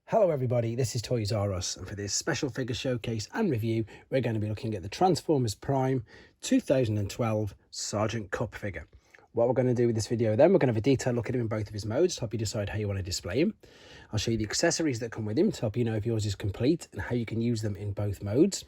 Hello everybody, this is Toys R Us, and for this special figure showcase and review we're going to be looking at the Transformers Prime 2012 Sergent Kup figure. What we're going to do with this video then, we're going to have a detailed look at him in both of his modes to help you decide how you want to display him. I'll show you the accessories that come with him to help you know if yours is complete and how you can use them in both modes.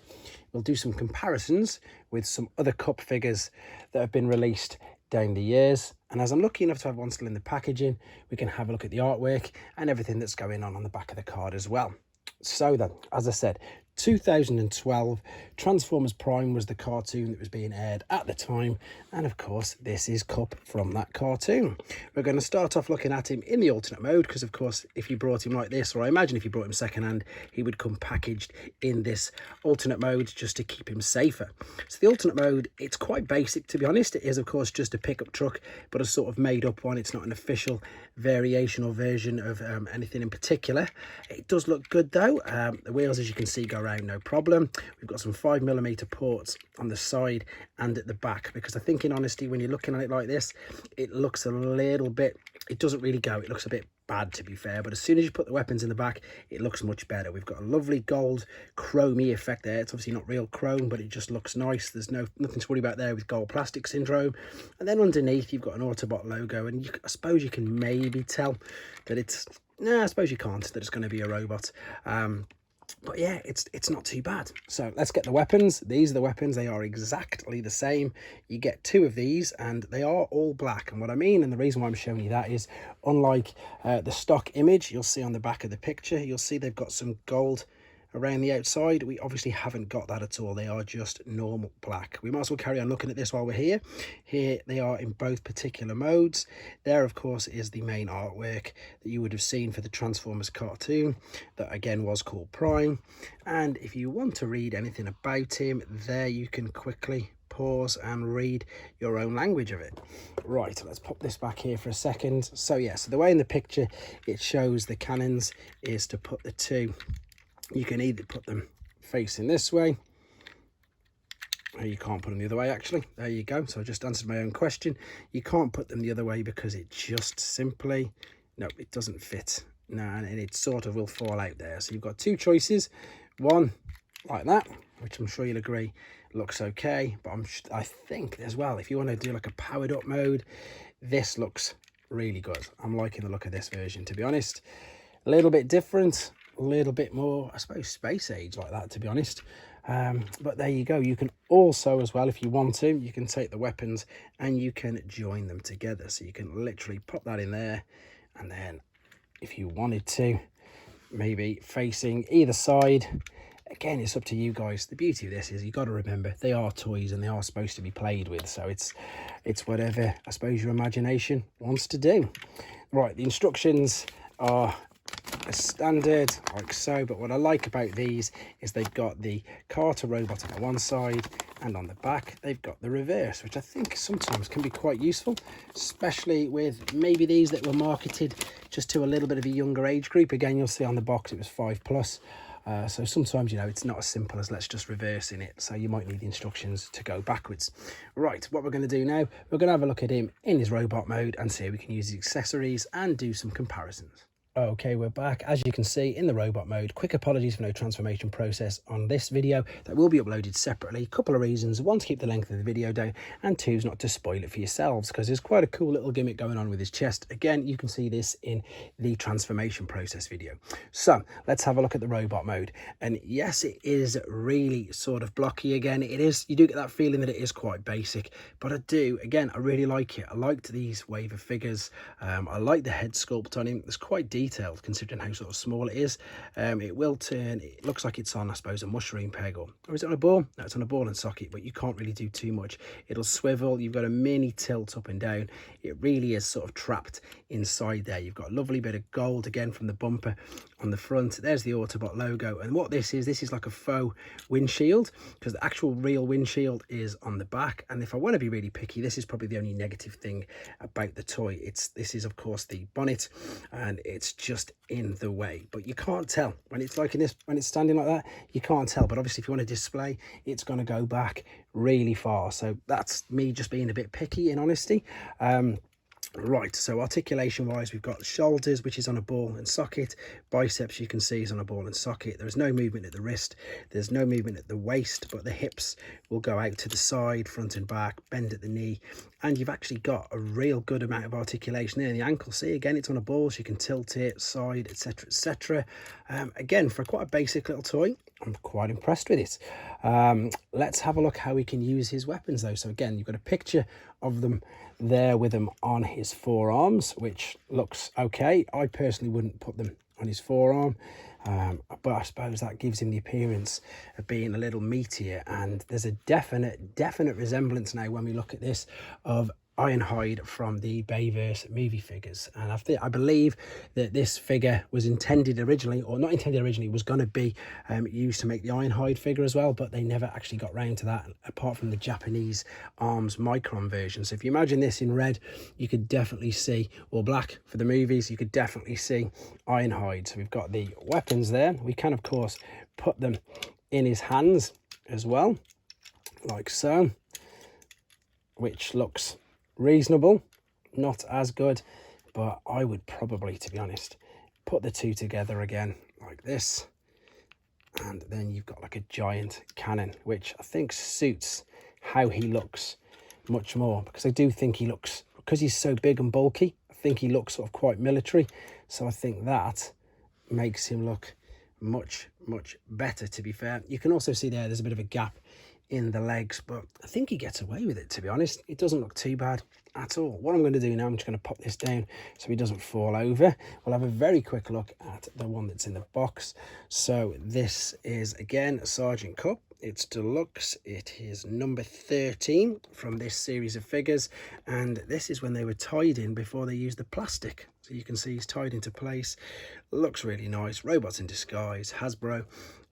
We'll do some comparisons with some other Kup figures that have been released down the years, and as I'm lucky enough to have one still in the packaging, we can have a look at the artwork and everything that's going on the back of the card as well. So then, as I said, 2012 Transformers Prime was the cartoon that was being aired at the time, and of course this is Kup from that cartoon. We're going to start off looking at him in the alternate mode because of course if you brought him like this, or I imagine if you brought him second hand, he would come packaged in this alternate mode just to keep him safer. So the alternate mode, it's quite basic to be honest. It is of course just a pickup truck, but a sort of made up one. It's not an official variation or version of anything in particular. It does look good though. The wheels, as you can see, go around no problem. We've got some 5mm ports on the side and at the back, because I think in honesty when you're looking at it like this, it looks a little bit, it doesn't really go, it looks a bit bad to be fair, but as soon as you put the weapons in the back it looks much better. We've got a lovely gold chromey effect there. It's obviously not real chrome, but it just looks nice. There's nothing to worry about there with gold plastic syndrome. And then underneath you've got an Autobot logo, and I suppose you can maybe tell that it's, no, I suppose you can't, that it's going to be a robot. But yeah, it's not too bad. So let's get the weapons. These are the weapons. They are exactly the same. You get two of these and they are all black. And what I mean, and the reason why I'm showing you that is, unlike the stock image you'll see on the back of the picture, you'll see they've got some gold around the outside. We obviously haven't got that at all. They are just normal black. We might as well carry on looking at this while we're here. Here they are in both particular modes. There of course is the main artwork that you would have seen for the Transformers cartoon that again was called Prime, and if you want to read anything about him, there you can quickly pause and read your own language of it. Right, let's pop this back here for a second. So yeah, so the way in the picture it shows the cannons is to put the two, you can either put them facing this way, or you can't put them the other way actually. There you go. So I just answered my own question. You can't put them the other way because it just simply, no, it doesn't fit. No, and it sort of will fall out there. So you've got two choices. One like that, which I'm sure you'll agree looks okay, but I think as well, if you want to do like a powered up mode, this looks really good. I'm liking the look of this version, to be honest. A little bit different, a little bit more, I suppose, space age like that, to be honest. But there you go. You can also, as well, if you want to, you can take the weapons and you can join them together. So you can literally pop that in there, and then if you wanted to, maybe facing either side. Again, it's up to you guys. The beauty of this is you got to remember they are toys and they are supposed to be played with. So it's whatever, I suppose, your imagination wants to do. Right, the instructions are a standard like so, but what I like about these is they've got the Carter robot on one side, and on the back they've got the reverse, which I think sometimes can be quite useful, especially with maybe these that were marketed just to a little bit of a younger age group. Again, you'll see on the box it was 5+. So sometimes, you know, it's not as simple as let's just reverse in it. So you might need the instructions to go backwards. Right, what we're going to do now, we're going to have a look at him in his robot mode and see how we can use his accessories and do some comparisons. Okay, we're back. As you can see, in the robot mode. Quick apologies for no transformation process on this video. That will be uploaded separately. Couple of reasons: one, to keep the length of the video down, and two, not to spoil it for yourselves, because there's quite a cool little gimmick going on with his chest. Again, you can see this in the transformation process video. So let's have a look at the robot mode. And yes, it is really sort of blocky again. It is, you do get that feeling that it is quite basic, but I really like it. I liked these wave of figures. I like the head sculpt on him. It's quite detailed considering how sort of small it is. It will turn, it looks like it's on, I suppose, a mushroom peg, or is it on a ball? No, it's on a ball and socket, but you can't really do too much. It'll swivel. You've got a mini tilt up and down. It really is sort of trapped inside there. You've got a lovely bit of gold again from the bumper on the front. There's the Autobot logo, and what this is like a faux windshield, because the actual real windshield is on the back. And if I want to be really picky, this is probably the only negative thing about the toy. This is of course the bonnet, and it's just in the way, but you can't tell when it's like in this, when it's standing like that, you can't tell. But obviously if you want to display, it's going to go back really far. So that's me just being a bit picky, in honesty. Right, so articulation wise, we've got shoulders, which is on a ball and socket. Biceps, you can see, is on a ball and socket. There is no movement at the wrist, there's no movement at the waist, but the hips will go out to the side, front and back, bend at the knee, and you've actually got a real good amount of articulation there. The ankle, see, again, it's on a ball, so you can tilt it side, etc, etc. Again, for quite a basic little toy, I'm quite impressed with it. Let's have a look how we can use his weapons though. So again, you've got a picture of them there with them on his forearms, which looks okay. I personally wouldn't put them on his forearm, but I suppose that gives him the appearance of being a little meatier, and there's a definite resemblance now when we look at this of Ironhide from the Bayverse movie figures. And I believe that this figure was intended originally, or not intended originally, was going to be used to make the Ironhide figure as well, but they never actually got round to that, apart from the Japanese Arms Micron version. So if you imagine this in red, you could definitely see, or black for the movies, you could definitely see Ironhide. So we've got the weapons there. We can of course put them in his hands as well, like so, which looks reasonable, not as good, but I would probably, to be honest, put the two together again like this, and then you've got like a giant cannon, which I think suits how he looks much more, because I do think he looks, because he's so big and bulky, I think he looks sort of quite military, so I think that makes him look much better, to be fair. You can also see there's a bit of a gap in the legs, but I think he gets away with it, to be honest. It doesn't look too bad at all. What I'm going to do now, I'm just going to pop this down so he doesn't fall over. We'll have a very quick look at the one that's in the box. So this is again Sergeant Kup. It's deluxe. It is number 13 from this series of figures, and this is when they were tied in before they used the plastic. So you can see he's tied into place. Looks really nice. Robots in Disguise, Hasbro.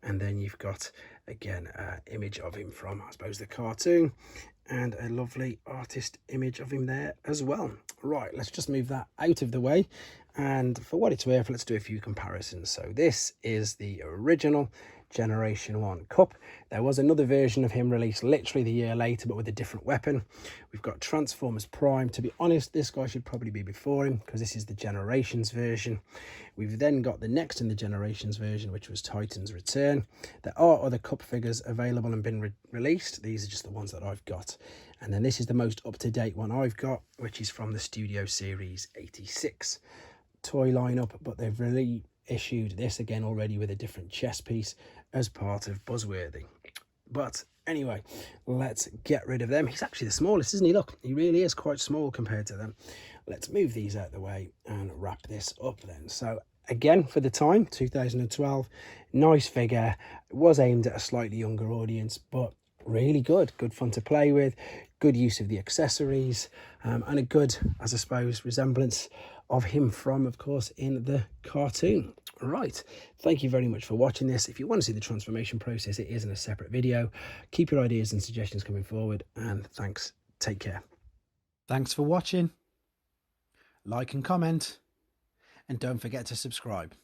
And then you've got again an image of him from, I suppose, the cartoon, and a lovely artist image of him there as well. Right, let's just move that out of the way, and for what it's worth, let's do a few comparisons. So this is the original Generation 1 Kup. There was another version of him released literally the year later, but with a different weapon. We've got Transformers Prime. To be honest, this guy should probably be before him, because this is the Generations version. We've then got the next in the Generations version, which was Titan's Return. There are other Kup figures available and been released. These are just the ones that I've got. And then this is the most up-to-date one I've got, which is from the Studio Series 86 toy lineup, but they've really issued this again already with a different chest piece as part of Buzzworthy. But anyway, let's get rid of them. He's actually the smallest, isn't he? Look, he really is quite small compared to them. Let's move these out of the way and wrap this up then. So again, for the time, 2012, nice figure. It was aimed at a slightly younger audience, but really good fun to play with, good use of the accessories, and a good, as I suppose, resemblance of him from, of course, in the cartoon. Right, thank you very much for watching this. If you want to see the transformation process, it is in a separate video. Keep your ideas and suggestions coming forward, and thanks. Take care. Thanks for watching. Like and comment, and don't forget to subscribe.